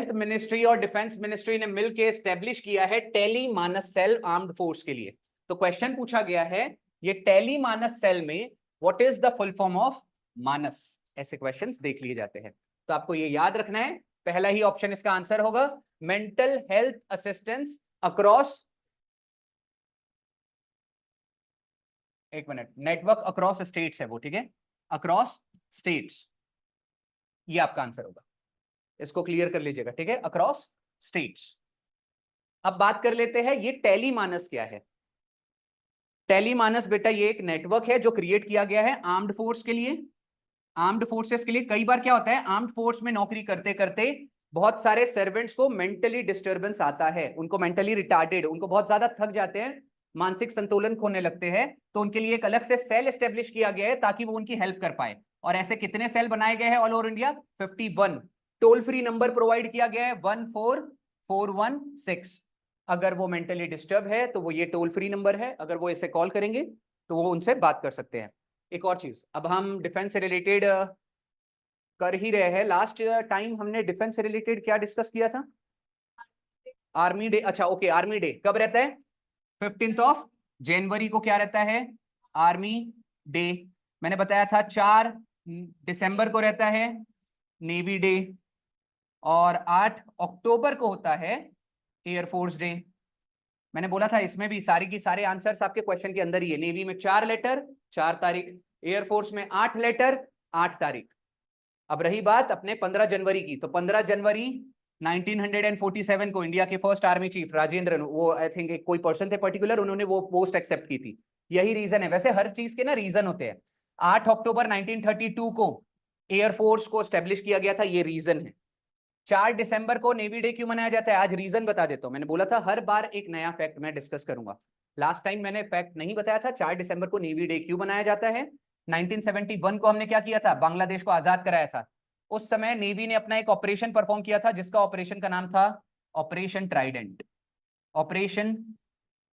Health ministry और defence ministry ने मिलकर एस्टेब्लिश किया है tele Manas cell armed force के लिए। तो क्वेश्चन पूछा गया है ये टेली मानस सेल में what is the full form of Manas, ऐसे क्वेश्चंस देख लिए जाते हैं। तो आपको ये याद रखना है, पहला ही ऑप्शन इसका आंसर होगा, मेंटल हेल्थ असिस्टेंस अक्रॉस, एक मिनट, नेटवर्क अक्रॉस स्टेट्स है वो, ठीक है, अक्रॉस स्टेट्स, ये आपका आंसर होगा। इसको क्लियर कर लीजिएगा, ठीक है, अक्रॉस स्टेट्स। अब बात कर लेते हैं ये टेलीमानस क्या है। टेलीमानस बेटा ये एक नेटवर्क है जो क्रिएट किया गया है आर्म्ड फोर्स के लिए, आर्म्ड फोर्सेस के लिए। कई बार क्या होता है, आर्म्ड फोर्स में नौकरी करते करते बहुत सारे सर्वेंट्स को मेंटली डिस्टर्बेंस आता है, उनको मेंटली रिटार्डेड, उनको बहुत ज्यादा थक जाते हैं, मानसिक संतुलन खोने लगते हैं, तो उनके लिए एक अलग से सेल एस्टेब्लिश किया गया है ताकि वो उनकी हेल्प कर पाए। और ऐसे कितने सेल बनाए गए हैं all over India? 51। Toll free number provide किया गया है 14416। अगर वो मेंटली डिस्टर्ब है तो वो ये टोल फ्री नंबर है, अगर वो इसे कॉल करेंगे तो वो उनसे बात कर सकते हैं। एक और चीज, अब हम डिफेंस से रिलेटेड कर ही रहे हैं, लास्ट टाइम हमने डिफेंस से रिलेटेड क्या डिस्कस किया था? Army day. अच्छा ओके, आर्मी डे कब रहता है? 15 जनवरी को क्या रहता है? Army day. मैंने बताया था 4 दिसंबर को रहता है नेवी डे, और 8 अक्टूबर को होता है एयरफोर्स डे। मैंने बोला था इसमें भी सारी की सारे आंसर्स आपके क्वेश्चन के अंदर ही है। नेवी में 4 लेटर 4 तारीख, एयरफोर्स में 8 लेटर 8 तारीख। अब रही बात अपने 15 जनवरी की, तो 15 जनवरी 1947 को इंडिया के फर्स्ट आर्मी चीफ राजेंद्र, वो आई थिंक एक कोई पर्सन थे पर्टिकुलर, उन्होंने वो पोस्ट एक्सेप्ट की थी। यही रीजन है, वैसे हर चीज के ना रीजन होते हैं। 8 अक्टूबर 1932 को एयरफोर्स को स्टेब्लिश किया गया था, ये रीजन है। 4 दिसंबर को नेवी डे क्यों मनाया जाता है, आज रीजन बता देता हूं। मैंने बोला था हर बार एक नया फैक्ट मैं डिस्कस करूंगा। लास्ट टाइम मैंने फैक्ट नहीं बताया था 4 दिसंबर को नेवी डे क्यों मनाया जाता है। 1971 को हमने क्या किया था, बांग्लादेश को आजाद कराया था। उस समय नेवी ने अपना एक ऑपरेशन परफॉर्म किया था जिसका ऑपरेशन का नाम था operation Trident. Operation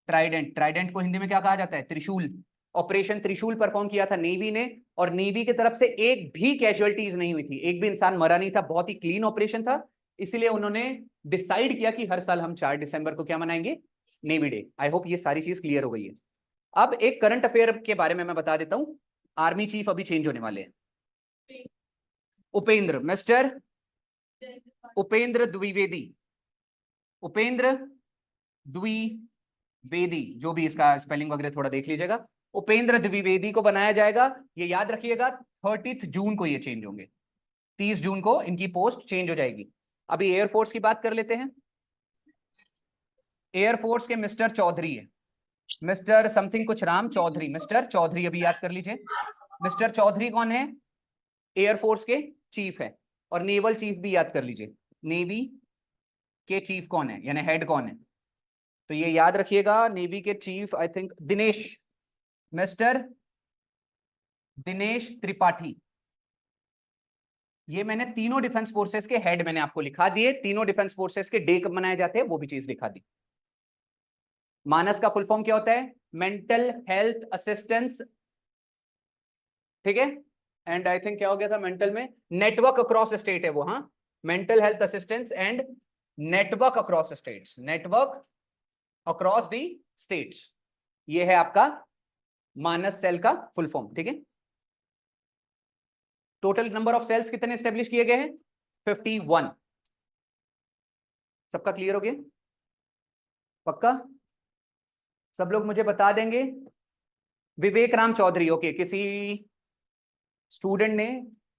Trident, Trident को हिंदी में क्या कहा जाता है? त्रिशूल। ऑपरेशन त्रिशूल परफॉर्म किया था नेवी ने, और नेवी की तरफ से एक भी कैजुअलिटीज नहीं हुई थी, एक भी इंसान मरा नहीं था, बहुत ही क्लीन ऑपरेशन था। इसलिए उन्होंने डिसाइड किया कि हर साल हम 4 दिसंबर को क्या मनाएंगे? Navy day. आई होप ये सारी चीज क्लियर हो गई है। अब एक करंट अफेयर के बारे में मैं बता देता हूं। आर्मी चीफ अभी चेंज होने वाले हैं। उपेंद्र, मिस्टर उपेंद्र द्विवेदी, उपेंद्र द्विवेदी, जो भी इसका स्पेलिंग वगैरह थोड़ा देख लीजिएगा। उपेंद्र द्विवेदी को बनाया जाएगा, ये याद रखिएगा 30 जून को ये चेंज होंगे, 30 जून को इनकी पोस्ट चेंज हो जाएगी। अभी एयरफोर्स की बात कर लेते हैं। एयरफोर्स के मिस्टर चौधरी है, मिस्टर समथिंग कुछ राम चौधरी, मिस्टर चौधरी अभी याद कर लीजिए। मिस्टर चौधरी कौन है? एयरफोर्स के चीफ है। और नेवल चीफ भी याद कर लीजिए, नेवी के चीफ कौन है, यानी हेड कौन है, तो ये याद रखिएगा। नेवी के chief I think Dinesh, mister Dinesh Tripathi. ये मैंने तीनों डिफेंस फोर्सेस के हेड मैंने आपको लिखा दिए, तीनों डिफेंस फोर्सेस के डे कब मनाए जाते हैं वो भी चीज लिखा दी। मानस का फुल फॉर्म क्या होता है? मेंटल हेल्थ असिस्टेंस, ठीक है। एंड आई थिंक क्या हो गया था मेंटल में? नेटवर्क अक्रॉस स्टेट है वो, हाँ, mental health assistance and network across states, network across the states, ये है आपका मानस सेल का फुल फॉर्म, ठीक है। टोटल नंबर ऑफ सेल्स कितने एस्टेब्लिश किए गए हैं? 51। सबका क्लियर हो गया? पक्का? सब लोग मुझे बता देंगे? विवेक राम चौधरी, ओके, किसी स्टूडेंट ने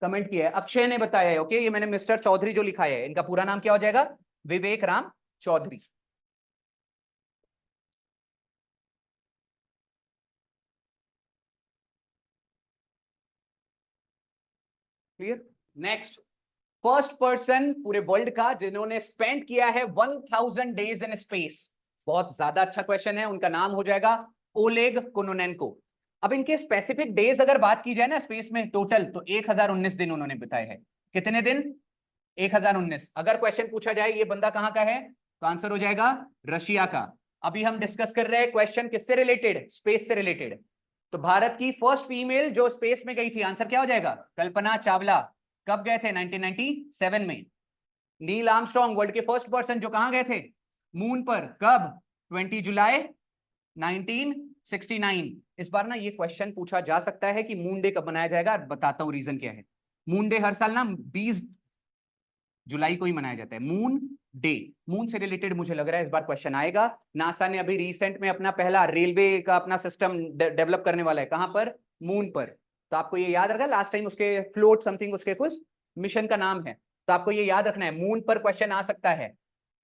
कमेंट किया है, अक्षय ने बताया है, ओके, ये मैंने मिस्टर चौधरी जो लिखा है इनका पूरा नाम क्या हो जाएगा? Vivek Ram Chaudhary. Clear? Next, first person पूरे वर्ल्ड का जिन्होंने स्पेंड किया है 1000 डेज इन स्पेस, बहुत ज्यादा अच्छा क्वेश्चन है, उनका नाम हो जाएगा ओलेग कोनोनेंको। अब इनके स्पेसिफिक डेज अगर बात की जाए ना स्पेस में टोटल, तो 1019 दिन उन्होंने बताए हैं। कितने दिन? 1019। अगर क्वेश्चन पूछा जाए ये बंदा कहां का है, तो आंसर हो जाएगा रशिया का। अभी हम डिस्कस कर रहे हैं क्वेश्चन किससे रिलेटेड? स्पेस से रिलेटेड। तो भारत की फर्स्ट फीमेल जो स्पेस में गई थी, आंसर क्या हो जाएगा? कल्पना चावला। कब गए थे? 1997 में। नील आर्मस्ट्रॉन्ग वर्ल्ड के फर्स्ट पर्सन जो कहां गए थे, मून पर, कब, 20 जुलाई 1969। इस बार ना ये क्वेश्चन पूछा जा सकता है कि मून डे कब मनाया जाएगा, बताता हूं रीजन क्या है। मून डे हर साल ना 20 जुलाई को ही मनाया जाता है, मून डे। मून से रिलेटेड मुझे लग रहा है इस बार क्वेश्चन आएगा। नासा ने अभी रिसेंट में अपना पहला रेलवे का अपना सिस्टम डेवलप करने वाला है, कहां पर, मून पर। तो आपको ये याद रखना, लास्ट टाइम उसके फ्लोट समथिंग उसके कुछ मिशन का नाम है, तो आपको ये याद रखना है, मून पर क्वेश्चन आ सकता है।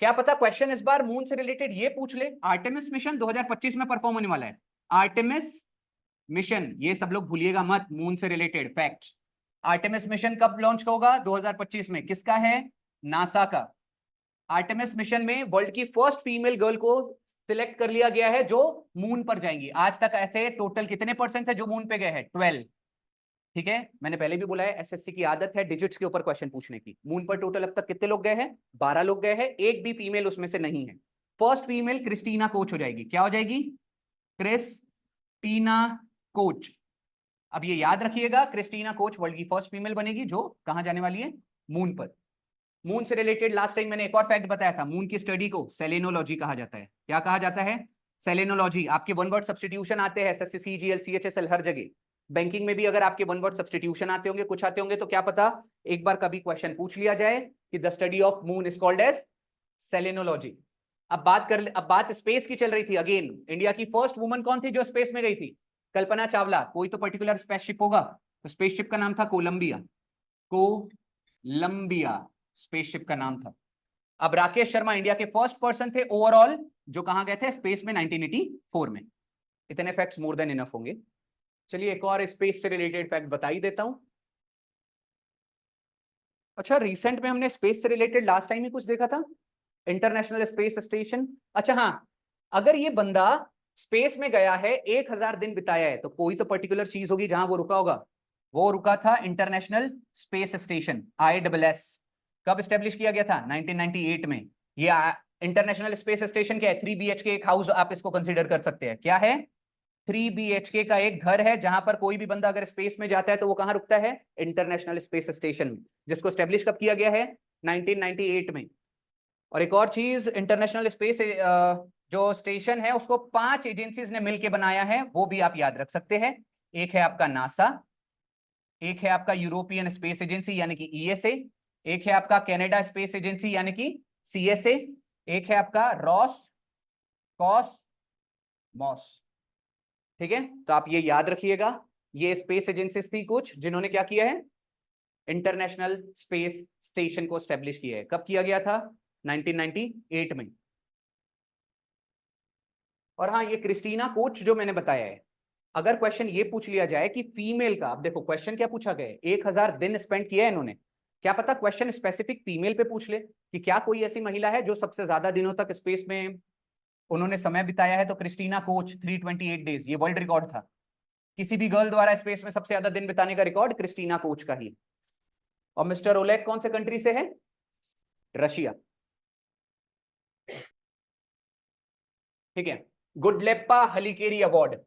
क्या पता क्वेश्चन इस बार मून से रिलेटेड ये पूछ ले, आर्टेमिस मिशन 2025 में परफॉर्म होने वाला है। आर्टेमिस मिशन, ये सब लोग भूलिएगा मत, मून से रिलेटेड फैक्ट। आर्टेमिस मिशन कब लॉन्च होगा, 2025 में, किसका है, नासा का। आर्टेमिस मिशन में वर्ल्ड की फर्स्ट फीमेल गर्ल को सिलेक्ट कर लिया गया है जो मून पर जाएंगी। आज तक ऐसे टोटल कितने परसेंट है जो मून पे गए हैं, 12। ठीक है, मैंने पहले भी बोला है एसएससी की आदत है डिजिट्स के ऊपर क्वेश्चन पूछने की। मून पर टोटल अब तक कितने लोग गए हैं, 12 लोग गए हैं, एक भी फीमेल उसमें से नहीं है। फर्स्ट फीमेल क्रिस्टीना कोच हो जाएगी, क्या हो जाएगी, क्रिस्टीना कोच। अब ये याद रखिएगा, क्रिस्टीना कोच वर्ल्ड की फर्स्ट फीमेल बनेगी जो कहां जाने वाली है, मून पर। मून से रिलेटेड लास्ट टाइम मैंने एक और फैक्ट बताया था, मून की स्टडी को सेलेनोलॉजी कहा जाता है। क्या कहा जाता है, सेलेनोलॉजी। आपके वन वर्ड सब्स्टिट्यूशन आते हैं एसएससी, सीजीएल, सीएचएसएल, हर जगह। बैंकिंग में भी अगर आपके वन वर्ड सब्स्टिट्यूशन आते होंगे, कुछ आते होंगे, तो क्या पता एक बार कभी क्वेश्चन पूछ लिया जाए कि the study of moon is called as selenology. अब बात स्पेस की चल रही थी। अगेन, इंडिया की फर्स्ट वुमन कौन थी जो स्पेस में गई थी, कल्पना चावला। कोई तो पर्टिकुलर स्पेसशिप होगा, तो स्पेसशिप का नाम था कोलंबिया। कोलंबिया स्पेसशिप का नाम था। अब राकेश शर्मा इंडिया के फर्स्ट पर्सन थे ओवरऑल जो कहां गए थे, स्पेस में, 1984 में। इतने फैक्ट्स मोर देन इनफ होंगे। चलिए एक और स्पेस से रिलेटेड फैक्ट बता ही देता हूं। अच्छा, रिसेंट में हमने स्पेस से रिलेटेड लास्ट टाइम ही कुछ देखा था, इंटरनेशनल स्पेस स्टेशन। अच्छा हाँ, अगर ये बंदा स्पेस में गया है, 1000 दिन बिताया है, तो कोई तो पर्टिकुलर चीज होगी जहां वो रुका होगा। वो रुका था इंटरनेशनल स्पेस स्टेशन, ISS। कब स्टेब्लिश किया गया था, 1998 में। ये इंटरनेशनल स्पेस स्टेशन क्या है, 3 BHK एक हाउस आप इसको कंसिडर कर सकते हैं। क्या है, 3 BHK का एक घर है, जहां पर कोई भी बंदा अगर स्पेस में जाता है तो वो कहां रुकता है, इंटरनेशनल स्पेस स्टेशन में, जिसको स्टेब्लिश कब किया गया है, 1998 में। और एक और चीज, इंटरनेशनल स्पेस जो स्टेशन है उसको 5 एजेंसीज ने मिलकर बनाया है, वो भी आप याद रख सकते हैं। एक है आपका नासा, एक है आपका यूरोपियन स्पेस एजेंसी यानी कि ESA, एक है आपका कनाडा स्पेस एजेंसी यानी कि CSA, एक है आपका रॉस कॉस मॉस। ठीक है, तो आप ये याद रखिएगा, ये स्पेस एजेंसीज थी कुछ जिन्होंने क्या किया है, इंटरनेशनल स्पेस स्टेशन को स्टेब्लिश किया है। कब किया गया था, 1998 में। और हाँ, ये क्रिस्टीना कोच जो मैंने बताया है, अगर क्वेश्चन ये पूछ लिया जाए कि फीमेल का, अब देखो क्वेश्चन क्या पूछा गया है, 1000 दिन स्पेंड किया है इन्होंने। क्या पता क्वेश्चन स्पेसिफिक फीमेल पे पूछ ले कि क्या कोई ऐसी महिला है जो सबसे ज्यादा दिनों तक स्पेस में उन्होंने समय बिताया है, तो क्रिस्टीना कोच 328 डेज, ये वर्ल्ड रिकॉर्ड था। किसी भी गर्ल द्वारा स्पेस में सबसे ज्यादा दिन बिताने का रिकॉर्ड क्रिस्टीना कोच का ही। और मिस्टर ओलेग कौन से कंट्री से है, रशिया। ठीक है, गुडलेप्पा हलीकेरी अवार्ड।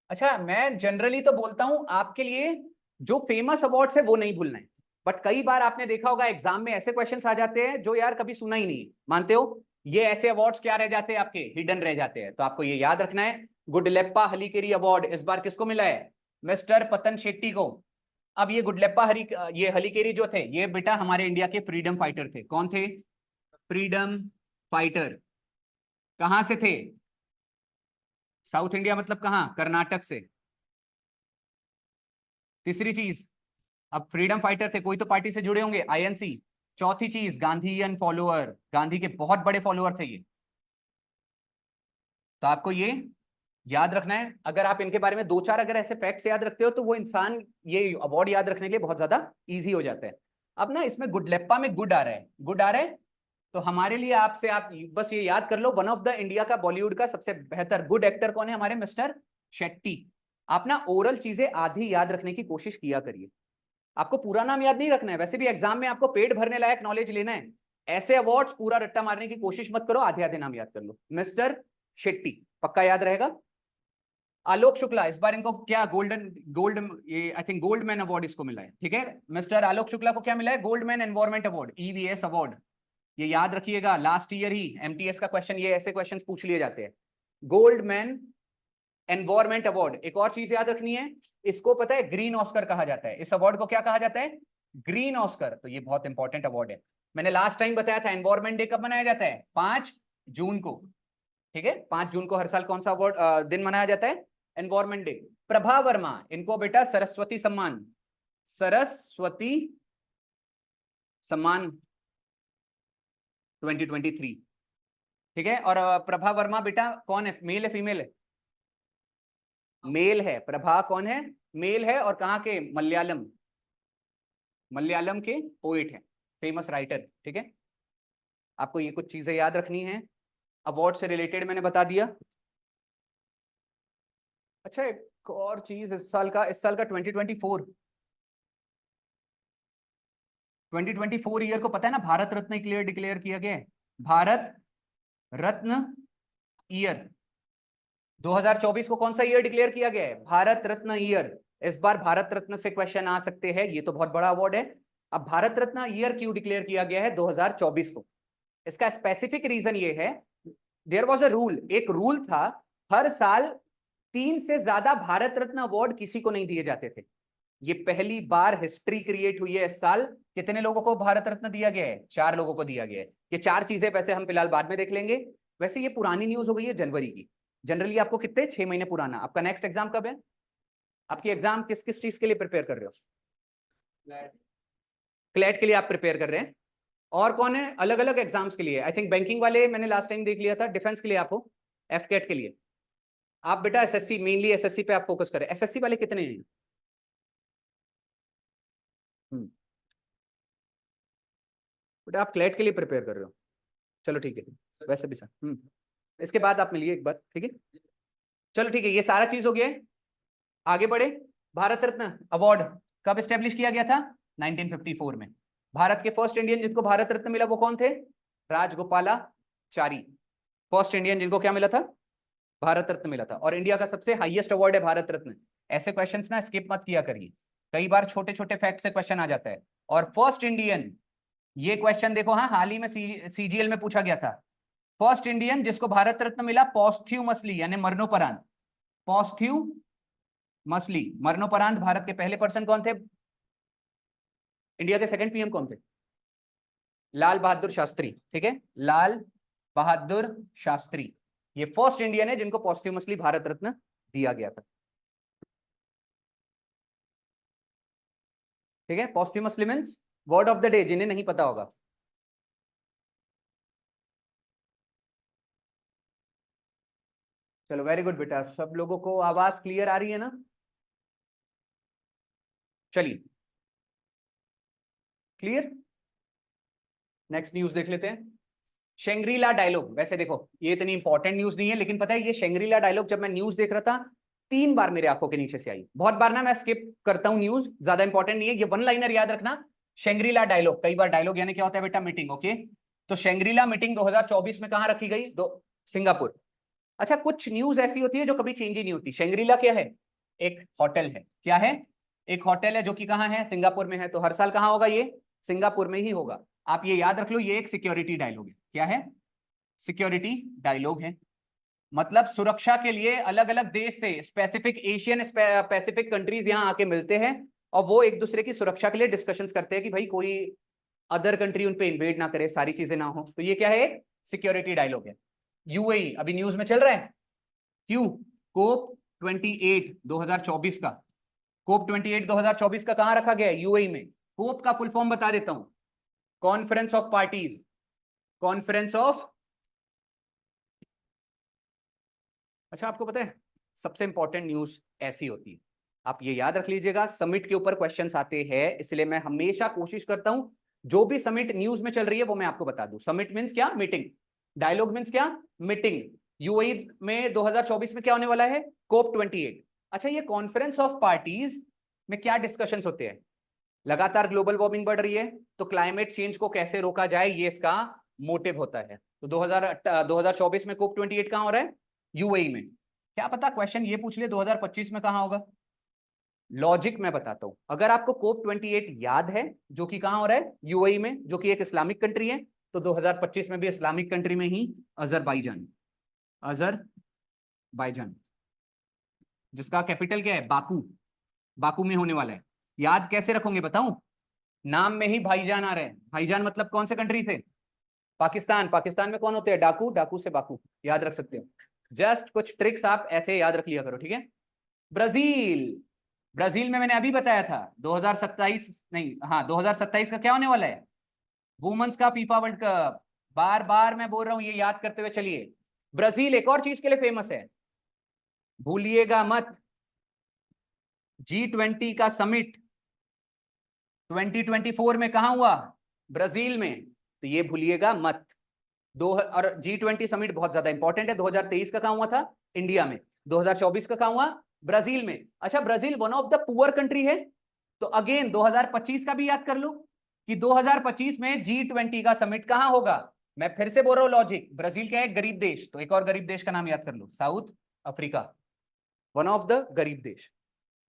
अच्छा, मैं जनरली तो बोलता हूं आपके लिए जो फेमस अवार्ड्स है वो नहीं भूलना है, बट कई बार आपने देखा होगा एग्जाम में ऐसे क्वेश्चंस आ जाते हैं जो यार कभी सुना ही नहीं, मानते हो, ये ऐसे अवार्ड्स क्या रह जाते हैं आपके, हिडन रह जाते हैं। तो आपको ये याद रखना है, गुडलेप्पा हलीकेरी अवार्ड इस बार किसको मिला है, मिस्टर पतन शेट्टी को। अब ये गुडलेप्पा ये हलीकेरी जो थे, ये बेटा हमारे इंडिया के फ्रीडम फाइटर थे। कौन थे, फ्रीडम फाइटर। कहां से थे, साउथ इंडिया मतलब कहां, कर्नाटक से। तीसरी चीज, अब फ्रीडम फाइटर थे, कोई तो पार्टी से जुड़े होंगे, INC। चौथी चीज, गांधीयन फॉलोअर, गांधी के बहुत बड़े फॉलोअर थे ये। तो आपको ये याद रखना है, अगर आप इनके बारे में 2-4 अगर ऐसे फैक्ट्स याद रखते हो तो वो इंसान ये अवार्ड याद रखने के लिए बहुत ज्यादा इजी हो जाता है। अब ना इसमें गुडलेप्पा में गुड आ रहा है, गुड आ रहा है, तो हमारे लिए आपसे आप बस ये याद कर लो, वन ऑफ द इंडिया का बॉलीवुड का सबसे बेहतर गुड एक्टर कौन है, हमारे मिस्टर शेट्टी। आप ना ओरल चीजें आधी याद रखने की कोशिश किया करिए, आपको पूरा नाम याद नहीं रखना है, वैसे भी एग्जाम में आपको पेट भरने लायक नॉलेज लेना है। ऐसे अवार्ड्स पूरा रट्टा मारने की कोशिश मत करो, आधे आधे नाम याद कर लो। मिस्टर शेट्टी पक्का याद रहेगा। आलोक शुक्ला, इस बार इनको क्या गोल्ड ये आई थिंक गोल्डमैन अवार्ड इसको मिला है। ठीक है, मिस्टर आलोक शुक्ला को क्या मिला है, Goldman environment award, EVS award. ये याद रखिएगा, लास्ट ईयर ही एमटीएस का क्वेश्चन, ये ऐसे क्वेश्चंस पूछ लिए जाते हैं। गोल्डमैन एनवायरमेंट अवार्ड, एक और चीज याद रखनी है, इसको पता है ग्रीन ऑस्कर कहा जाता है। इस अवार्ड को क्या कहा जाता है? Green Oscar. तो ये बहुत इंपॉर्टेंट अवार्ड है। मैंने लास्ट टाइम बताया था एनवायरमेंट डे कब मनाया जाता है? 5 जून को। ठीक है, 5 जून को हर साल कौन सा अवार्ड दिन मनाया जाता है? Environment day. प्रभा वर्मा, इनको बेटा सरस्वती सम्मान, सरस्वती सम्मान 2023। ठीक है, और प्रभा वर्मा बेटा कौन है, मेल है फीमेल है? मेल है। प्रभा कौन है? मेल है। और कहाँ के? मलयालम, मलयालम के पोइट है, फेमस राइटर। ठीक है, आपको ये कुछ चीजें याद रखनी है। अवार्ड से रिलेटेड मैंने बता दिया। अच्छा, एक और चीज, इस साल का 2024 ईयर को पता है ना, भारत रत्न डिक्लेयर किया गया है। भारत रत्न ईयर 2024 को कौन सा ईयर डिक्लेयर किया गया है? भारत रत्न ईयर। इस बार भारत रत्न से क्वेश्चन आ सकते हैं, ये तो बहुत बड़ा अवार्ड है। अब भारत रत्न ईयर क्यों डिक्लेयर किया गया है 2024 को? इसका स्पेसिफिक रीजन ये है, देयर वाज अ रूल, एक रूल था, हर साल 3 से ज्यादा भारत रत्न अवार्ड किसी को नहीं दिए जाते थे। ये पहली बार हिस्ट्री क्रिएट हुई है इस साल। कितने लोगों को भारत रत्न दिया गया है? 4 लोगों को दिया गया है। ये 4 चीजें वैसे हम फिलहाल बाद में देख लेंगे। वैसे ये पुरानी न्यूज हो गई है जनवरी की। जनरली आपको कितने, 6 महीने पुराना। आपका नेक्स्ट एग्जाम कब है? आपकी एग्जाम किस किस चीज के लिए प्रिपेयर कर रहे हो? क्लैट के लिए आप प्रिपेयर कर रहे हैं। और कौन है अलग अलग एग्जाम्स के लिए? आई थिंक बैंकिंग वाले मैंने लास्ट टाइम देख लिया था। डिफेंस के लिए आप हो, एफ कैट के लिए आप बेटा एसएससी, मेनली एसएससी पे आप फोकस करें। एसएससी वाले कितने हैं? बेटा आप क्लैट के लिए प्रिपेयर कर रहे हो, चलो ठीक है। वैसे भी सर इसके बाद आप मिलिए एक बार, ठीक है? चलो ठीक है, ये सारा चीज हो गया है। आगे बढ़े। भारत रत्न अवार्ड कब स्टेब्लिश किया गया था? 1954 में। भारत के फर्स्ट इंडियन जिनको भारत रत्न मिला वो कौन थे? राजगोपालाचारी। फर्स्ट इंडियन जिनको क्या मिला था? भारत रत्न मिला था। और इंडिया का सबसे हाईएस्ट अवार्ड है भारत रत्न। ऐसे क्वेश्चंस ना स्किप मत किया करिए, कई बार छोटे छोटे फैक्ट से क्वेश्चन आ जाता है। और फर्स्ट इंडियन, ये क्वेश्चन देखो, हाँ हाल ही में सीजीएल में पूछा गया था। फर्स्ट इंडियन जिसको भारत रत्न मिला पोस्ट्यूमसली, यानी मरणोपरांत। पोस्ट्यूमसली, मरणोपरांत भारत के पहले पर्सन कौन थे? इंडिया के सेकंड पीएम कौन थे? लाल बहादुर शास्त्री। ठीक है, लाल बहादुर शास्त्री ये फर्स्ट इंडियन है जिनको पोस्ट्यूमसली भारत रत्न दिया गया था। ठीक है, posthumously means word of the day, जिन्हें नहीं पता होगा। चलो वेरी गुड बेटा, सब लोगों को आवाज क्लियर आ रही है ना? चलिए क्लियर, नेक्स्ट न्यूज देख लेते हैं। शेंग्रीला डायलॉग, वैसे देखो ये इतनी इंपॉर्टेंट न्यूज नहीं है, लेकिन पता है ये शेंग्रीला डायलॉग जब मैं न्यूज देख रहा था 3 बार मेरे आंखों के नीचे से आई। बहुत बार ना मैं स्किप करता हूं न्यूज, ज्यादा इंपॉर्टेंट नहीं है। ये वन लाइनर याद रखना, शेंग्रीला डायलॉग। कई बार डायलॉग यानी क्या होता है बेटा? मीटिंग। ओके, तो शेंग्रीला मीटिंग 2024 में कहां रखी गई? सिंगापुर। अच्छा, कुछ न्यूज ऐसी होती है जो कभी चेंज ही नहीं होती। शेंग्रीला क्या है? एक होटल है। क्या है? एक होटल है जो कि कहां है? सिंगापुर में है। तो हर साल कहां होगा ये? सिंगापुर में ही होगा। आप ये याद रख लो, ये एक सिक्योरिटी डायलॉग है। क्या है? सिक्योरिटी डायलॉग है। मतलब सुरक्षा के लिए अलग अलग देश से, स्पेसिफिक एशियन पैसिफिक कंट्रीज यहां आके मिलते हैं और वो एक दूसरे की सुरक्षा के लिए डिस्कशंस करते हैं कि भाई कोई अदर कंट्री उन पे इन्वेड ना करे, सारी चीजें ना हो। तो ये क्या है? सिक्योरिटी डायलॉग है। यूएई अभी न्यूज में चल रहा है, क्यों? कोप 28 2024 का, कोप 28 2024 का कहां रखा गया है? यूएई में। कोप का फुल फॉर्म बता देता हूं, conference of parties. Conference of, अच्छा आपको पता है सबसे इंपॉर्टेंट न्यूज ऐसी होती है, आप ये याद रख लीजिएगा, समिट के ऊपर क्वेश्चंस आते हैं, इसलिए मैं हमेशा कोशिश करता हूं जो भी समिट न्यूज में चल रही है वो मैं आपको बता दूं। समिट मींस क्या? मीटिंग। डायलॉग मींस क्या? मीटिंग। यूएई में 2024 में क्या होने वाला है? कोप 28। अच्छा, ये कॉन्फ्रेंस ऑफ पार्टीज में क्या डिस्कशंस होते हैं? लगातार ग्लोबल वार्मिंग बढ़ रही है, तो क्लाइमेट चेंज को कैसे रोका जाए, ये इसका मोटिव होता है। तो 2024 में कोप 28 कहां हो रहा है? यूएई में। क्या पता क्वेश्चन ये पूछ ले 2025 में कहां होगा? लॉजिक मैं बताता हूं। अगर आपको कोप 28 याद है, जो कि कहां हो रहा है? यूएई में, जो कि एक इस्लामिक कंट्री है, तो 2025 में भी इस्लामिक कंट्री में ही अजरबैजान, अजरबैजान जिसका कैपिटल क्या है, बाकू, बाकू में होने वाला है। याद कैसे रखोगे बताऊं, नाम में ही भाईजान आ रहे हैं। भाईजान मतलब कौन से कंट्री से, पाकिस्तान। पाकिस्तान में कौन होते हैं, डाकू, डाकू से बाकू, याद रख सकते हो। जस्ट कुछ ट्रिक्स आप ऐसे याद रख लिया करो, ठीक है। ब्राजील, ब्राजील में मैंने अभी बताया था 2027 नहीं, हाँ 2027 का क्या होने वाला है, वुमेन्स का फीफा वर्ल्ड कप। बार बार मैं बोल रहा हूं, ये याद करते हुए चलिए। ब्राजील एक और चीज के लिए फेमस है, भूलिएगा मत, G20 का समिट 2024 में कहा हुआ, ब्राजील में, तो ये भूलिएगा मत। और G20 समिट बहुत ज्यादा इंपॉर्टेंट है। 2023 का कहा हुआ था, इंडिया में। 2024 का कहा हुआ, ब्राजील में। अच्छा, Brazil one of the poor country है, तो अगेन 2025 का भी याद कर लो कि 2025 में G20 का समिट कहां होगा। मैं फिर से बोल रहा हूं लॉजिक, ब्राजील क्या है, गरीब देश, तो एक और गरीब देश का नाम याद कर लो, south Africa, one of the गरीब देश।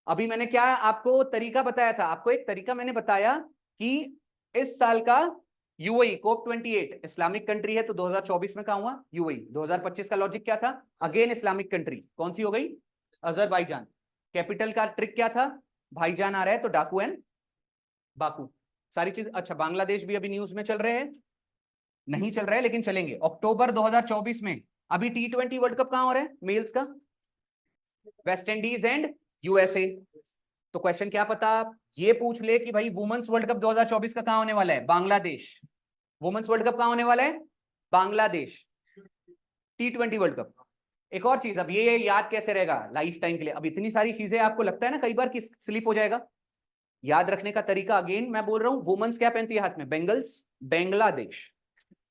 अभी मैंने क्या आपको तरीका बताया था, आपको एक तरीका मैंने बताया कि इस साल का यूएई COP28 इस्लामिक कंट्री है, तो 2024 में कहा हुआ यूएई। 2025 का लॉजिक क्या था, अगेन इस्लामिक कंट्री, कौन सी हो गई, अजरबैजान। कैपिटल का ट्रिक क्या था, भाईजान आ रहा है तो डाकू एंड बाकू, सारी चीज। अच्छा, बांग्लादेश भी अभी न्यूज में चल रहे हैं, नहीं चल रहा है लेकिन चलेंगे। अक्टूबर 2024 में अभी T20 वर्ल्ड कप कहां हो रहा है मेल्स का, वेस्ट इंडीज एंड यूएसए। तो क्वेश्चन क्या पता ये पूछ ले कि भाई वुमेन्स वर्ल्ड कप 2024 का कहां होने वाला है, बांग्लादेश। वुमेन्स वर्ल्ड कप कहां होने वाला है, बांग्लादेश। T20 world cup. एक और चीज, अब ये याद कैसे रहेगा लाइफ टाइम के लिए, अब इतनी सारी चीजें आपको लगता है ना कई बार कि स्लिप हो जाएगा। याद रखने का तरीका, अगेन मैं बोल रहा हूं, वुमेन्स क्या पहनती है हाथ में, बेंगल्स, बांग्लादेश।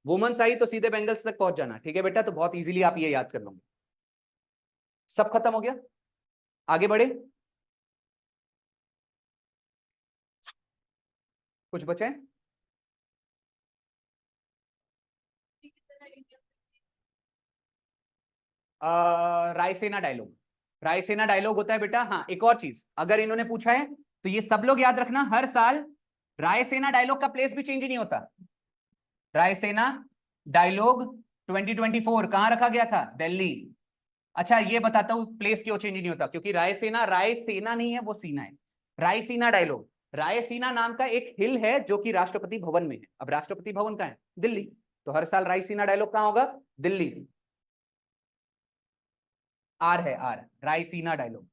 वुमेन्स आई तो सीधे बेंगल्स तक पहुंच जाना, ठीक है बेटा, तो बहुत इजीली आप ये याद कर लोगे। सब खत्म हो गया, आगे बढ़े, कुछ बचे। रायसेना डायलॉग, रायसेना डायलॉग होता है बेटा। हाँ, एक और चीज अगर इन्होंने पूछा है तो ये सब लोग याद रखना, हर साल रायसेना डायलॉग का प्लेस भी चेंज नहीं होता। रायसेना डायलॉग 2024 कहां रखा गया था, दिल्ली। अच्छा, ये बताता हूं प्लेस क्यों चेंज नहीं होता, क्योंकि रायसेना, रायसेना नहीं है, वो सीना है। रायसीना डायलॉग, रायसीना नाम का एक हिल है जो कि राष्ट्रपति भवन में है। अब राष्ट्रपति भवन कहां है, दिल्ली, तो हर साल रायसीना डायलॉग कहां होगा, दिल्ली। आर है, आर, रायसीना डायलॉग।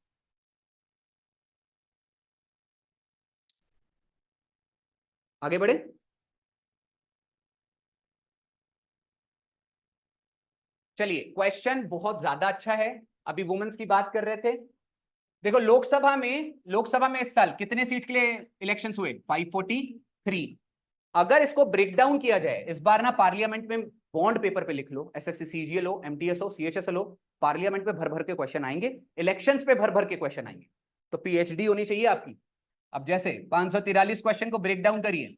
आगे बढ़े, चलिए। क्वेश्चन बहुत ज्यादा अच्छा है, अभी वुमेन्स की बात कर रहे थे। देखो, लोकसभा में इस साल कितने सीट के लिए इलेक्शंस हुए, 543। अगर इसको ब्रेक डाउन किया जाए, इस बार ना पार्लियामेंट में बॉन्ड पेपर पे लिख लो, एसएससी सीजीएल हो, एमटीएस हो, सीएचएसएल हो, पार्लियामेंट पे भर भर के क्वेश्चन आएंगे, इलेक्शंस पे भर भर के क्वेश्चन आएंगे, तो पीएचडी होनी चाहिए आपकी। अब जैसे 543 क्वेश्चन को ब्रेक डाउन करिए,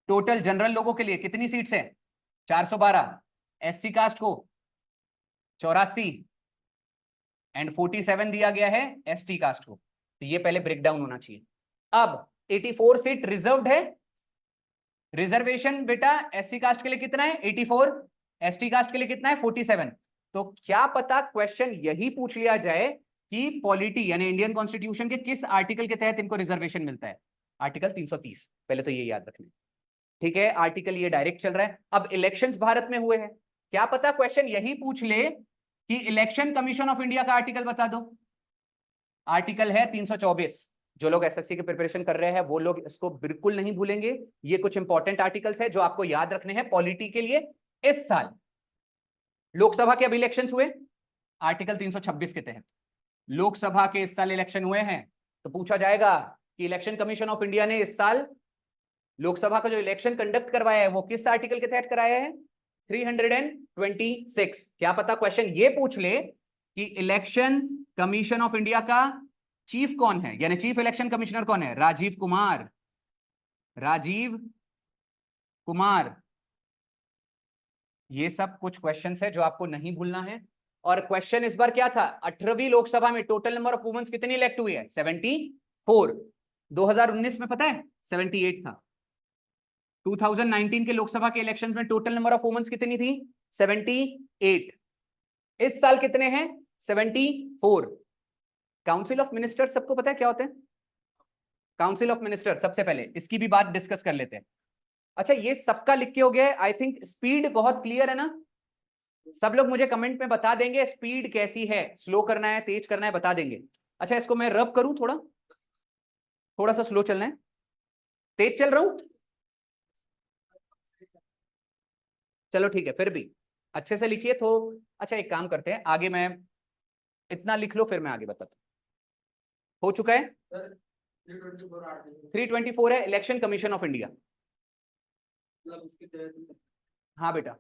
टोटल जनरल लोगों के लिए कितनी सीट्स है, 412, एससी कास्ट को 84 एंड 47 दिया गया है एसटी कास्ट को, तो ये पहले ब्रेक डाउन होना चाहिए। अब 84 सीट रिजर्व्ड है, रिजर्वेशन बेटा एससी कास्ट के लिए कितना है, 84, एसटी कास्ट के लिए कितना है, 47। तो क्या पता क्वेश्चन यही पूछ लिया जाए कि पॉलिटी यानी इंडियन कॉन्स्टिट्यूशन के किस आर्टिकल के तहत इनको रिजर्वेशन मिलता है, आर्टिकल 330, पहले तो ये याद रखना, ठीक है। आर्टिकल ये डायरेक्ट चल रहा है। अब इलेक्शंस भारत में हुए हैं, क्या पता क्वेश्चन यही पूछ ले कि इलेक्शन कमीशन ऑफ इंडिया का आर्टिकल बता दो। आर्टिकल है 324। जो लोग एसएससी की प्रिपरेशन कर रहे हैं वो लोग इसको बिल्कुल नहीं भूलेंगे, ये कुछ इंपॉर्टेंट आर्टिकल्स है जो आपको याद रखने हैं पॉलिटी के लिए। इस साल लोकसभा के अभी इलेक्शंस हुए, आर्टिकल 326 के तहत लोकसभा के इस साल इलेक्शन हुए हैं, तो पूछा जाएगा कि इलेक्शन कमीशन ऑफ इंडिया ने इस साल लोकसभा का जो इलेक्शन कंडक्ट करवाया है वो किस आर्टिकल के तहत कराया है, 326। क्या पता क्वेश्चन ये पूछ ले कि इलेक्शन कमीशन ऑफ इंडिया का चीफ कौन है, यानी चीफ इलेक्शन कमिश्नर कौन है, राजीव कुमार, राजीव कुमार। ये सब कुछ क्वेश्चंस है जो आपको नहीं भूलना है। और क्वेश्चन इस बार क्या था, 18वीं लोकसभा में टोटल नंबर ऑफ वुमेन्स कितनी इलेक्ट हुई है, 74। 2019 में पता है 78 था। 2019 के लोकसभा के इलेक्शन में टोटल नंबर ऑफ वुमेन्स कितनी थी? 78। इस साल कितने हैं? 74। काउंसिल ऑफ मिनिस्टर सबको पता है क्या होते हैं? काउंसिल ऑफ मिनिस्टर, सबसे पहले इसकी भी बात डिस्कस कर लेते हैं। अच्छा, ये सबका लिख के हो गया है। आई थिंक स्पीड बहुत क्लियर है ना? सब लोग मुझे कमेंट में बता देंगे स्पीड कैसी है, स्लो करना है, तेज करना है, बता देंगे। अच्छा, इसको मैं रब करूं, थोड़ा सा स्लो चलना है, तेज चल रहा हूं? चलो ठीक है, फिर भी अच्छे से लिखिए तो। अच्छा, एक काम करते हैं, आगे मैं इतना लिख लो, फिर मैं आगे बताता हूं। हो चुका है? 324 है, इलेक्शन कमीशन ऑफ इंडिया। हाँ बेटा,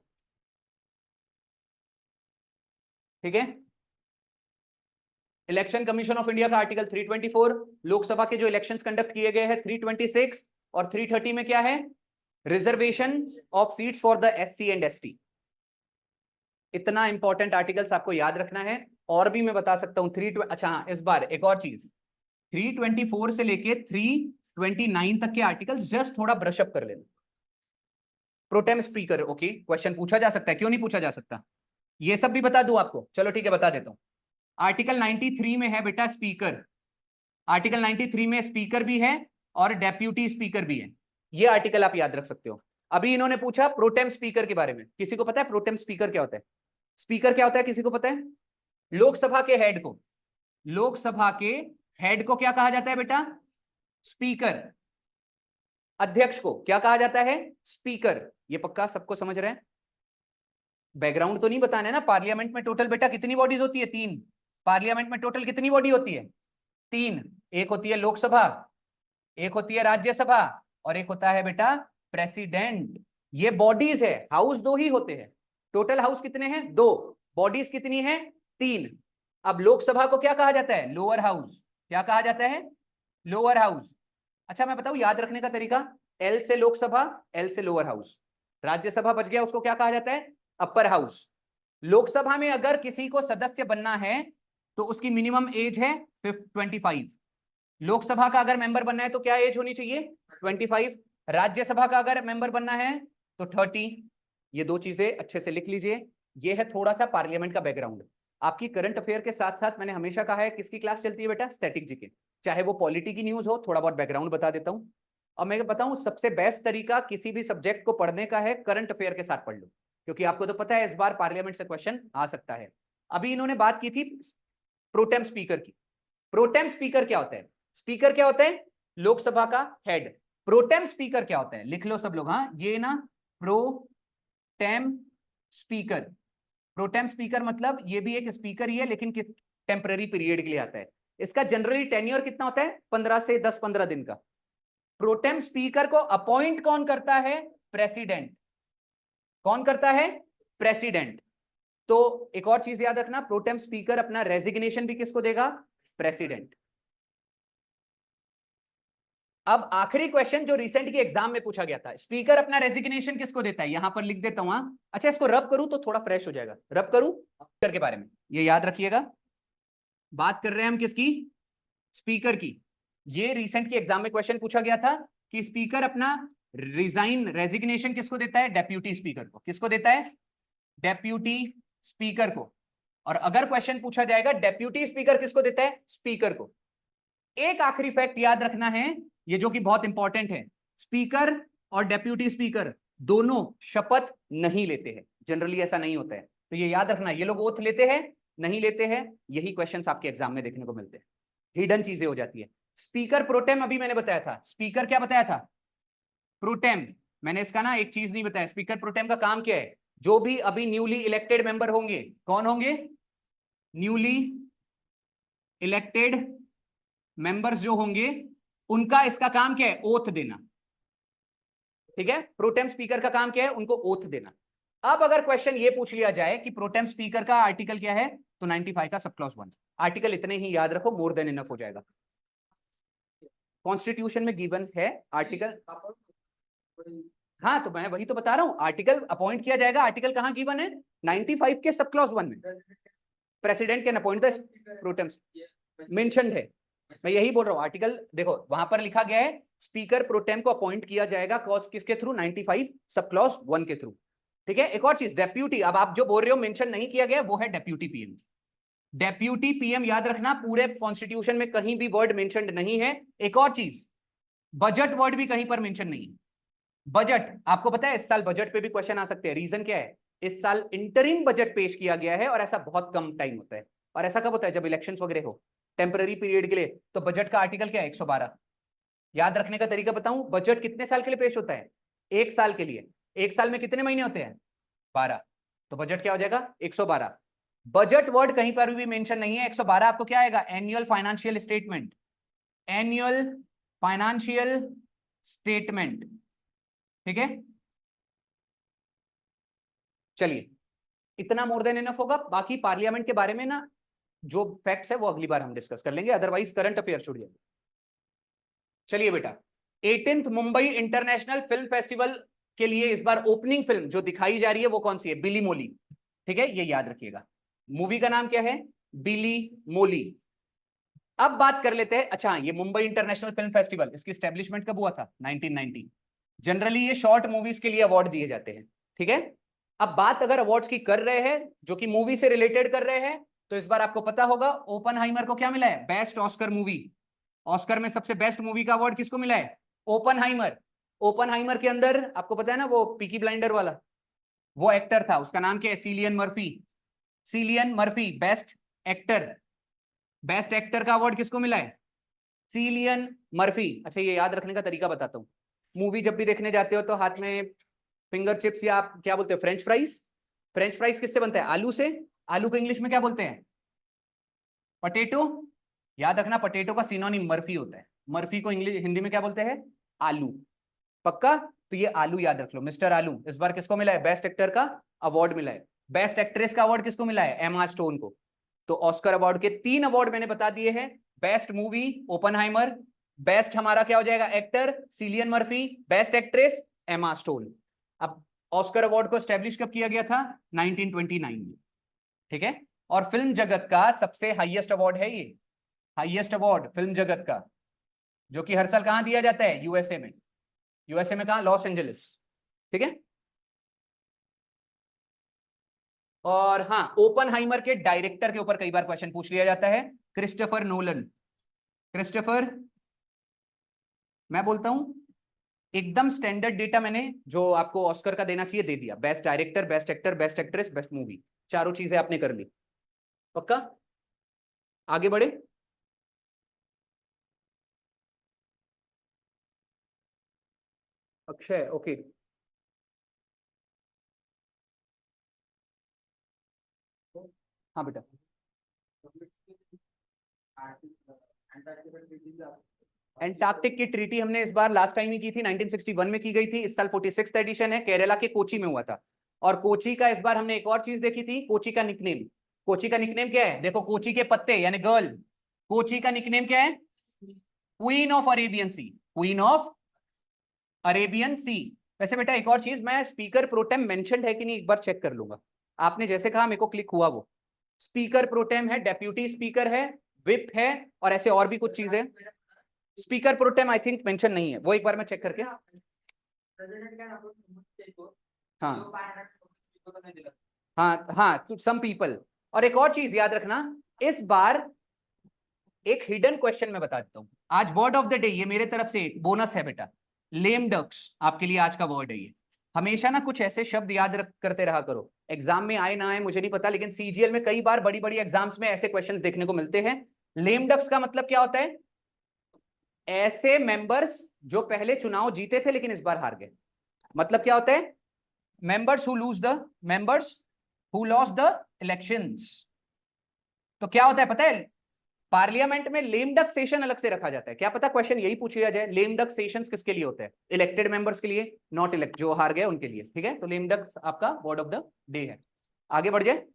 ठीक है। इलेक्शन कमीशन ऑफ इंडिया का आर्टिकल 324, लोकसभा के जो इलेक्शंस कंडक्ट किए गए हैं 326 और 330 में क्या है? Reservation of seats for the SC and ST. इतना इंपॉर्टेंट आर्टिकल्स आपको याद रखना है। और भी मैं बता सकता हूं अच्छा हाँ, इस बार एक और चीज, 324 से लेके 329 तक के आर्टिकल्स जस्ट थोड़ा ब्रशअप कर लेना। प्रोटेम स्पीकर, ओके, क्वेश्चन पूछा जा सकता है, क्यों नहीं पूछा जा सकता? ये सब भी बता दूं आपको? चलो ठीक है, बता देता हूं। आर्टिकल 93 में है बेटा स्पीकर। आर्टिकल 93 में स्पीकर भी है और डेप्यूटी स्पीकर भी है। ये आर्टिकल आप याद रख सकते हो। अभी इन्होंने पूछा प्रोटेम स्पीकर के बारे में। किसी को पता है प्रोटेम स्पीकर क्या होता है? स्पीकर क्या होता है, किसी को पता है? लोकसभा के हेड को, लोकसभा के हेड को क्या कहा जाता है बेटा? स्पीकर। अध्यक्ष को क्या कहा जाता है? स्पीकर। ये पक्का सबको समझ रहे हैं? बैकग्राउंड तो नहीं बताना है ना। पार्लियामेंट में टोटल बेटा कितनी बॉडीज होती है? 3। पार्लियामेंट में टोटल कितनी बॉडी होती है? 3। एक होती है लोकसभा, एक होती है राज्यसभा, और एक होता है बेटा प्रेसिडेंट। ये बॉडीज है, हाउस 2 ही होते हैं। टोटल हाउस कितने हैं? 2। बॉडीज कितनी है? 3। अब लोकसभा को क्या कहा जाता है? Lower house. क्या कहा जाता है? Lower house. अच्छा, मैं बताऊं याद रखने का तरीका? एल से लोकसभा, एल से लोअर हाउस। राज्यसभा बच गया, उसको क्या कहा जाता है? Upper house. लोकसभा में अगर किसी को सदस्य बनना है तो उसकी मिनिमम एज है 25। लोकसभा का अगर मेंबर बनना है तो क्या एज होनी चाहिए? 25। राज्यसभा का अगर मेंबर बनना है तो 30। ये 2 चीजें अच्छे से लिख लीजिए। ये है थोड़ा सा पार्लियामेंट का बैकग्राउंड। आपकी करंट अफेयर के साथ साथ मैंने हमेशा कहा है किसकी क्लास चलती है बेटा? Static GK. चाहे वो पॉलिटी की न्यूज हो, थोड़ा बहुत बैकग्राउंड बता देता हूं। और मैं बताऊं सबसे बेस्ट तरीका किसी भी सब्जेक्ट को पढ़ने का है, करंट अफेयर के साथ पढ़ लो, क्योंकि आपको तो पता है इस बार पार्लियामेंट से क्वेश्चन आ सकता है। अभी इन्होंने बात की थी प्रोटेम स्पीकर की। प्रोटेम स्पीकर क्या होता है? स्पीकर क्या होता है? लोकसभा का हेड। प्रोटेम स्पीकर क्या होता है? लिख लो सब लोग, हाँ, ये ना प्रोटेम स्पीकर। प्रोटेम स्पीकर मतलब ये भी एक स्पीकर ही है, लेकिन टेम्पररी पीरियड के लिए आता है। इसका जनरली टेन्योर कितना होता है? 15 से 10-15 दिन का। प्रोटेम स्पीकर को अपॉइंट कौन करता है? प्रेसिडेंट। कौन करता है? प्रेसिडेंट। तो एक और चीज याद रखना, प्रोटेम स्पीकर अपना रेजिग्नेशन भी किसको देगा? प्रेसिडेंट। अब आखिरी क्वेश्चन जो रिसेंट की एग्जाम में पूछा गया था, स्पीकर अपना रेजिग्नेशन किसको देता है? यहां पर लिख देता हूं। अच्छा, इसको रब करूं तो थोड़ा फ्रेश हो जाएगा। रब करूं स्पीकर के बारे में, ये याद रखिएगा। बात कर रहे हैं हम किसकी? स्पीकर की। ये रिसेंट की एग्जाम में क्वेश्चन पूछा गया था कि स्पीकर अपना रेजिग्नेशन किसको देता है? डेप्यूटी स्पीकर को। किसको देता है? डेप्यूटी स्पीकर को। और अगर क्वेश्चन पूछा जाएगा डेप्यूटी स्पीकर किसको देता है? स्पीकर को। एक आखिरी फैक्ट याद रखना है, ये जो कि बहुत इंपॉर्टेंट है, स्पीकर और डेप्यूटी स्पीकर दोनों शपथ नहीं लेते हैं। जनरली ऐसा नहीं होता है, तो ये याद रखना। ये लोग ओथ लेते हैं, नहीं लेते हैं। यही क्वेश्चंस आपके एग्जाम में देखने को मिलते हैं। हिडन चीजें हो जाती है। स्पीकर प्रोटेम अभी मैंने बताया था। स्पीकर क्या बताया था? प्रोटेम। मैंने इसका ना एक चीज नहीं बताया, स्पीकर प्रोटेम का काम क्या है? जो भी अभी न्यूली इलेक्टेड मेंबर होंगे, कौन होंगे? न्यूली इलेक्टेड मेंबर्स जो होंगे, उनका इसका काम क्या है? ओथ देना। ठीक है, प्रोटेम स्पीकर का काम क्या है? उनको ओथ देना। अब अगर क्वेश्चन ये पूछ लिया जाए कि प्रोटेम स्पीकर का आर्टिकल क्या है, तो 95 का सब क्लॉज 1। आर्टिकल इतने ही याद रखो, मोर देन इनफ हो जाएगा। कॉन्स्टिट्यूशन में गिवन है आर्टिकल। हाँ, तो मैं वही तो बता रहा हूं, आर्टिकल अपॉइंट किया जाएगा। आर्टिकल कहां गिवन है? 95 के सब क्लॉज 1 में। President can appoint the pro tem, mentioned है। मैं यही बोल रहा हूँ, आर्टिकल देखो वहां पर लिखा गया है स्पीकर प्रोटेम को अपॉइंट किया जाएगा क्लॉज किसके थ्रू, 95 सब क्लॉज 1 के थ्रू। ठीक है, एक और चीज डेप्यूटी, अब आप जो बोल रहे हो मेंशन नहीं किया गया वो है डेप्यूटी पीएम। डेप्यूटी पीएम याद रखना, पूरे कॉन्स्टिट्यूशन में कहीं भी वर्ड मेंशन्ड नहीं है। एक और चीज, बजट वर्ड भी कहीं पर मेंशन नहीं है। बजट, आपको पता है इस साल बजट पे भी क्वेश्चन आ सकते हैं। रीजन क्या है, इस साल इंटरिम बजट पेश किया गया है और ऐसा बहुत कम टाइम होता है। और ऐसा कब होता है, जब इलेक्शंस वगैरह हो, टेम्पररी पीरियड के लिए। तो बजट का आर्टिकल क्या है, 112। याद रखने का तरीका बताऊं, बजट कितने साल के लिए पेश होता है, 1 साल के लिए। 1 साल में कितने महीने होते हैं, 12। तो बजट क्या हो जाएगा, 112। बजट वर्ड कहीं पर भी मेंशन नहीं है। 112 आपको क्या आएगा, annual financial statement. Annual financial statement, ठीक है। चलिए, इतना मोर देन इनफ होगा। बाकी पार्लियामेंट के बारे में ना जो फैक्ट्स है वो अगली बार हम डिस्कस कर लेंगे, अदरवाइज करंट अफेयर छोड़िए। चलिए बेटा, 18th Mumbai international film festival के लिए इस बार ओपनिंग फिल्म जो दिखाई जा रही है वो कौन सी है, बिली मोली। ठीक है, ये याद रखिएगा। मूवी का नाम क्या है, बिली मोली। अब बात कर लेते हैं, अच्छा ये मुंबई इंटरनेशनल फिल्म फेस्टिवल, इसकी स्टैब्लिशमेंट कब हुआ था, 1990। जनरली ये शॉर्ट मूवीज के लिए अवार्ड दिए जाते हैं। ठीक है, अब बात अगर अवार्ड्स की कर रहे हैं जो कि मूवी से रिलेटेड कर रहे हैं, तो इस बार आपको पता होगा ओपनहाइमर को क्या मिला है, बेस्ट ऑस्कर मूवी। ऑस्कर में सबसे बेस्ट मूवी का अवार्ड किसको मिला है, ओपनहाइमर। ओपनहाइमर के अंदर आपको पता है ना वो पीकी ब्लाइंडर वाला, वो एक्टर था, उसका नाम क्या है, Cillian Murphy. Cillian Murphy best actor. Best actor का अवार्ड किसको मिला है, सिलियन मर्फी। अच्छा ये याद रखने का तरीका बताता हूँ, मूवी जब भी देखने जाते हो तो हाथ में फिंगर चिप्स या आप क्या बोलते हो, फ्रेंच फ्राइज। फ्रेंच फ्राइज किससे बनता है, आलू से। आलू को इंग्लिश में क्या बोलते हैं, पटेटो। याद रखना, पटेटो का सिनोनिम मर्फी होता है। मर्फी को इंग्लिश हिंदी में क्या बोलते हैं, आलू। पक्का, तो ये आलू याद रख लो, मिस्टर आलू। इस बार किसको मिला है, बेस्ट एक्टर का अवार्ड मिला है। बेस्ट एक्ट्रेस का अवार्ड किसको मिला है, एमा स्टोन को। तो ऑस्कर अवार्ड के 3 अवार्ड मैंने बता दिए हैं। बेस्ट मूवी ओपनहाइमर, बेस्ट हमारा क्या हो जाएगा actor Cillian Murphy, best actress Emma Stone. अब ऑस्कर अवार्ड को स्टैब्लिश कब किया गया था, 1929 में। ठीक है, और फिल्म जगत का सबसे हाईएस्ट अवार्ड है ये, हाईएस्ट अवार्ड फिल्म जगत का, जो कि हर साल कहां दिया जाता है, यूएसए में। यूएसए में कहां, लॉस एंजलिस। ठीक है, और हाँ ओपनहाइमर के डायरेक्टर के ऊपर कई बार क्वेश्चन पूछ लिया जाता है, क्रिस्टोफर नोलन। क्रिस्टोफर, मैं बोलता हूं एकदम स्टैंडर्ड डेटा मैंने जो आपको ऑस्कर का देना चाहिए दे दिया। Best director, best actor, best actress, best movie, चारों चीजें आपने कर ली। पक्का, आगे बढ़े। अक्षय, ओके। हाँ बेटा, एंटार्क्टिक की ट्रीटी हमने इस बार लास्ट टाइम ही की थी, 1961 में की गई थी। इस साल 46th एडिशन है, केरला के कोची में हुआ था। और कोची का इस बार हमने एक और चीज देखी थी, कोची का निकनेम। कोची का निकनेम क्या है, देखो कोची के पत्ते यानी गर्ल, कोची का निकनेम क्या है, queen of Arabian sea. Queen of Arabian sea. वैसे बेटा एक और चीज, मैं स्पीकर प्रोटेम मेंशन्ड है कि नहीं एक बार चेक कर लूंगा। आपने जैसे कहा मेरे को क्लिक हुआ, वो स्पीकर प्रोटेम है, डेप्यूटी स्पीकर है, विप है, और ऐसे और भी कुछ चीजें। Speaker pro tem I think mention नहीं है, वो एक बार मैं चेक करके। हाँ हाँ हाँ, सम पीपल। और एक और चीज याद रखना, इस बार एक हिडन क्वेश्चन मैं बता देता हूं। आज वर्ड ऑफ द डे, ये मेरे तरफ से एक बोनस है बेटा, लेम डक्स आपके लिए आज का वर्ड है ये। हमेशा ना कुछ ऐसे शब्द याद करते रहा करो, एग्जाम में आए ना आए मुझे नहीं पता, लेकिन सीजीएल में कई बार बड़ी बड़ी एग्जाम्स में ऐसे क्वेश्चंस देखने को मिलते हैं। लेम डक्स का मतलब क्या होता है, ऐसे मेंबर्स जो पहले चुनाव जीते थे लेकिन इस बार हार गए। मतलब क्या होता है, members who lose the members who lost the elections. तो क्या होता है पता है, पार्लियामेंट में लेम डक सेशन अलग से रखा जाता है। क्या पता क्वेश्चन यही पूछ लिया जाए, लेम डक सेशंस किसके लिए होते हैं, इलेक्टेड मेंबर्स के लिए, नॉट इलेक्ट जो हार गए उनके लिए। ठीक है, तो लेम डक आपका वर्ड ऑफ द डे है। आगे बढ़ जाए।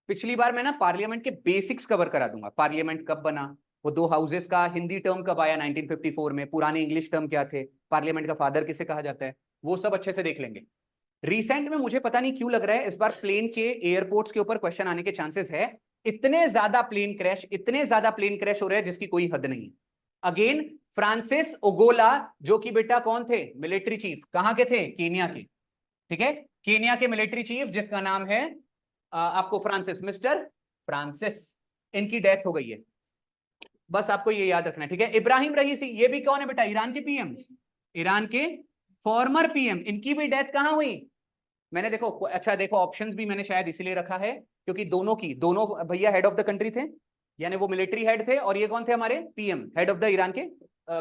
पिछली बार मैं ना पार्लियामेंट के बेसिक्स कवर करा दूंगा, पार्लियामेंट कब बना, वो 2 हाउसेस का हिंदी टर्म कब आया 1954 में, पुराने इंग्लिश टर्म क्या थे, पार्लियामेंट का फादर किसे कहा जाता है, वो सब अच्छे से देख लेंगे। रिसेंट में मुझे पता नहीं क्यों लग रहा है इस बार प्लेन के एयरपोर्ट्स के ऊपर क्वेश्चन आने के चांसेस है। इतने ज्यादा प्लेन क्रैश हो रहे हैं जिसकी कोई हद नहीं है। अगेन फ्रांसिस ओगोला, जो कि बेटा कौन थे, मिलिट्री चीफ, कहां के थे, केनिया के, ठीक है, केनिया के मिलिट्री चीफ, जिसका नाम है आपको फ्रांसिस, मिस्टर फ्रांसिस, इनकी डेथ हो गई है, बस आपको ये याद रखना है, ठीक है। इब्राहिम रईसी, ये भी कौन है बेटा, ईरान के पीएम, ईरान के फॉर्मर पीएम, इनकी भी डेथ कहां हुई, मैंने देखो, अच्छा देखो ऑप्शंस भी मैंने शायद इसीलिए रखा है क्योंकि दोनों भैया हेड ऑफ द कंट्री थे, यानी वो मिलिट्री हेड थे, और ये कौन थे, हमारे PM, head of the Iran के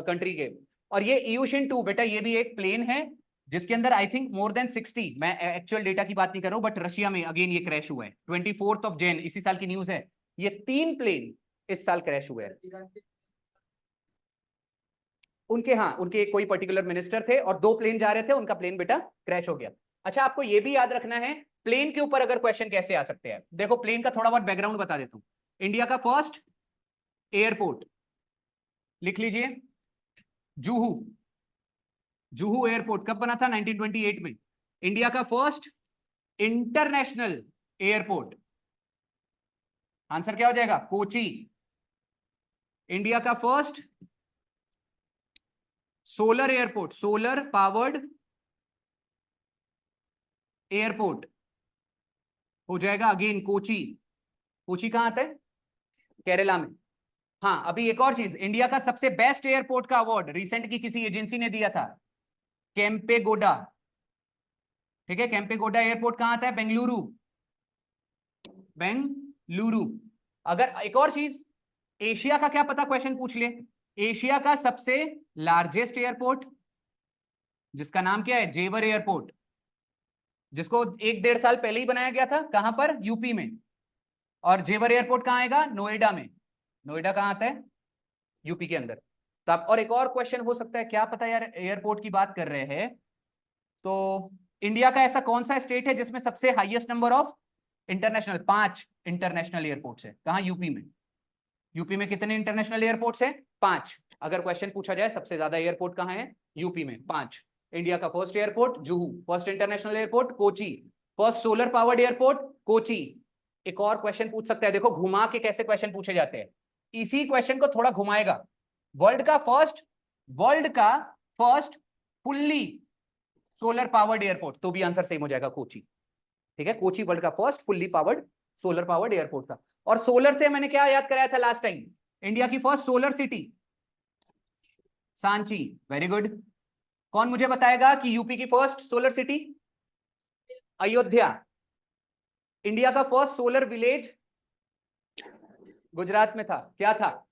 कंट्री के। और ये इल्यूशन 2 बेटा, ये भी एक प्लेन है जिसके अंदर आई थिंक मोर देन 60, मैं एक्चुअल डेटा की बात नहीं कर रहा हूं, बट रशिया में अगेन ये क्रैश हुआ है 24 जनवरी, इसी साल की न्यूज है, ये 3 प्लेन इस साल क्रैश हुए हैं उनके, हाँ उनके कोई पर्टिकुलर मिनिस्टर थे और 2 प्लेन जा रहे थे, उनका प्लेन बेटा क्रैश हो गया। अच्छा आपको ये भी याद रखना है प्लेन के ऊपर अगर क्वेश्चन कैसे आ सकते हैं, देखो प्लेन का थोड़ा बहुत बैकग्राउंड बता देता हूं। इंडिया का फर्स्ट एयरपोर्ट लिख लीजिए, जुहू, जुहू एयरपोर्ट कब बना था, 1928 में। इंडिया का फर्स्ट इंटरनेशनल एयरपोर्ट, आंसर क्या हो जाएगा, कोची। इंडिया का first solar airport, solar powered airport हो जाएगा अगेन कोची। कोची कहां आता है, केरला में। हाँ अभी एक और चीज, इंडिया का सबसे बेस्ट एयरपोर्ट का अवार्ड रिसेंट की किसी एजेंसी ने दिया था, केम्पेगोडा, ठीक है, केम्पेगोडा एयरपोर्ट कहां आता है, बेंगलुरु, बेंगलुरु। अगर एक और चीज, एशिया का क्या पता क्वेश्चन पूछ ले, एशिया का सबसे लार्जेस्ट एयरपोर्ट, जिसका नाम क्या है, जेवर एयरपोर्ट, जिसको 1-1.5 साल पहले ही बनाया गया था, कहां पर, यूपी में। और जेवर एयरपोर्ट कहां आएगा, नोएडा में। नोएडा कहां आता है, यूपी के अंदर। तो आप, और एक और क्वेश्चन हो सकता है, क्या पता यार, एयरपोर्ट की बात कर रहे हैं तो इंडिया का ऐसा कौन सा स्टेट है जिसमें सबसे highest number of international, 5 international airports है, कहां, यूपी में। यूपी में कितने इंटरनेशनल एयरपोर्ट्स है, 5। अगर क्वेश्चन पूछा जाए सबसे ज्यादा एयरपोर्ट कहां है, यूपी में, 5। इंडिया का first airport Juhu, first international airport Kochi, first solar powered airport Kochi. एक और क्वेश्चन पूछ सकता है, देखो घुमा के कैसे क्वेश्चन पूछे जाते हैं, इसी क्वेश्चन को थोड़ा घुमाएगा, वर्ल्ड का first fully solar powered airport, तो भी आंसर सेम हो जाएगा, कोची, ठीक है। कोची वर्ल्ड का first fully powered solar powered airport था। और सोलर से मैंने क्या याद कराया था लास्ट टाइम, इंडिया की first solar city Sanchi, very good. कौन मुझे बताएगा कि यूपी की first solar city, Ayodhya. India का फर्स्ट सोलर विलेज गुजरात में था, क्या था,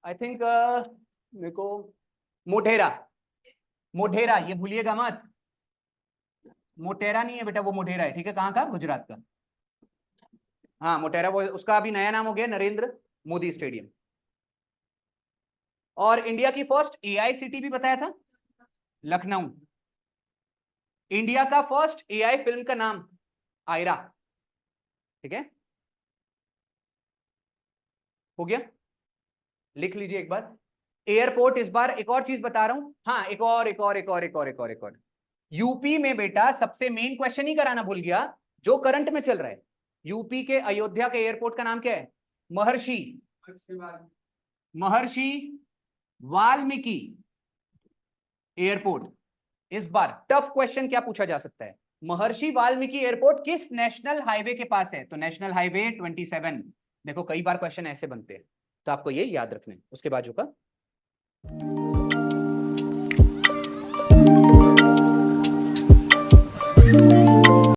आई थिंक मेरे को, मोढेरा, मोढेरा, ये भूलिएगा मत, मोटेरा नहीं है बेटा, वो मोढेरा है, ठीक है, कहां का, गुजरात का। हाँ मोटेरा, वो उसका अभी नया नाम हो गया नरेंद्र मोदी स्टेडियम। और इंडिया की फर्स्ट एआई सिटी भी बताया था, लखनऊ। इंडिया का फर्स्ट एआई फिल्म का नाम, आयरा, ठीक है, हो गया, लिख लीजिए एक बार। एयरपोर्ट, इस बार एक और चीज बता रहा हूं, हाँ एक और यूपी में बेटा सबसे मेन क्वेश्चन ही कराना भूल गया, जो करंट में चल रहा है, यूपी के अयोध्या के एयरपोर्ट का नाम क्या है, महर्षि वाल्मीकि एयरपोर्ट। इस बार टफ क्वेश्चन क्या पूछा जा सकता है, महर्षि वाल्मीकि एयरपोर्ट किस नेशनल हाईवे के पास है, तो नेशनल हाईवे 27। देखो कई बार क्वेश्चन ऐसे बनते हैं, तो आपको ये याद रखना है। उसके बाद का